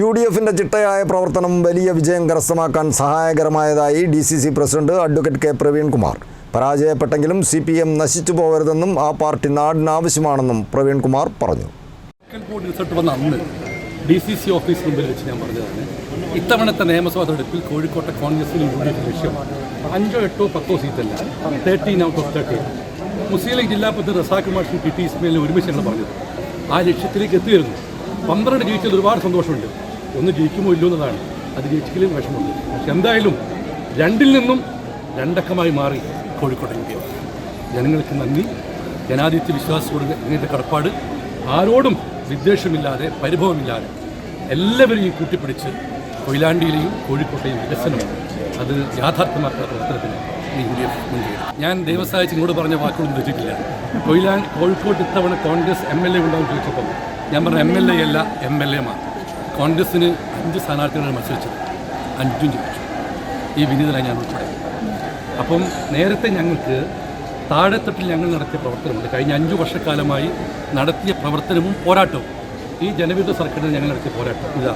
UDFിൻ്റെ ചിട്ടയായ പ്രവർത്തനം വലിയ വിജയം കരസ്ഥമാക്കാൻ സഹായകരമായതായി DCC president advocate K Praveen Kumar. പരാജയപ്പെട്ടെങ്കിലും CPM നശിച്ചു പോകരുതെന്നും ആ പാർട്ടി നാടിനാവശ്യമാണെന്നും പ്രവീൺ കുമാർ പറഞ്ഞു. റിസൾട്ട് വന്ന അന്ന് DCC ഓഫീസിന് മുമ്പിൽ വെച്ച് ഞാൻ പറഞ്ഞതാണ്, ഇത്തവണത്തെ നിയമസഭാ തെരഞ്ഞെടുപ്പിൽ കോഴിക്കോട്ടെ കോൺഗ്രസിനും UDF ലക്ഷ്യം 5, 8, 10 സീറ്റല്ല, 13 out of 13. മുസ്ലിം ലീഗ് ജില്ലാ പ്രസിഡന്റ് റസാഖ് മാഷും TT ഇസ്മായിലും ഒരുമിച്ചാണ് പറഞ്ഞത്. ആ ലക്ഷ്യത്തിലേക്ക് എത്തിയിരുന്നു. 12 ജയിച്ചതിൽ ഒരുപാട് സന്തോഷമുണ്ട്. ഒന്ന് ജയിക്കുമോ ഇല്ലോ എന്നതാണ്, അത് ജയിച്ചിലും വിഷമമുണ്ട്. പക്ഷെ എന്തായാലും 2ൽ നിന്നും 2 അക്കമായി മാറി കോഴിക്കോട്ടെ UDF. ജനങ്ങൾക്ക് നന്ദി. ജനാധിപത്യ വിശ്വാസത്തോട് ഇങ്ങനത്തെ കടപ്പാട്, ആരോടും വിദ്വേഷമില്ലാതെ പരിഭവമില്ലാതെ എല്ലാവരെയും കൂട്ടിപ്പിടിച്ച് കൊയിലാണ്ടിയിലെയും കോഴിക്കോട്ടെയും വികസനം അത് യാഥാർത്ഥ്യമാക്കുന്ന പ്രവർത്തനത്തിന് UDF മുൻകൈ. ഞാൻ ദൈവസഹായിച്ചിനോട് പറഞ്ഞ വാക്കുകളൊന്നും വെച്ചിട്ടില്ല. കോഴിക്കോട്ട് ഇത്തവണ കോൺഗ്രസ് MLA ഉണ്ടാവും ചോദിച്ചപ്പോൾ ഞാൻ പറഞ്ഞ MLA അല്ല MLA മാർ. കോൺഗ്രസ്സിന് 5 സ്ഥാനാർത്ഥികളാണ് മത്സരിച്ചത്, 5ഉം ജയിച്ചു. ഈ വിനീതനായി ഞാൻ ഉൾപ്പെടെ. അപ്പം നേരത്തെ ഞങ്ങൾക്ക് താഴെത്തട്ടിൽ ഞങ്ങൾ നടത്തിയ പ്രവർത്തനമുണ്ട്. കഴിഞ്ഞ 5 വർഷക്കാലമായി നടത്തിയ പ്രവർത്തനവും പോരാട്ടവും, ഈ ജനവിരുദ്ധ സർക്കാരിന് ഞങ്ങൾ നടത്തിയ പോരാട്ടം ഇതാണ്.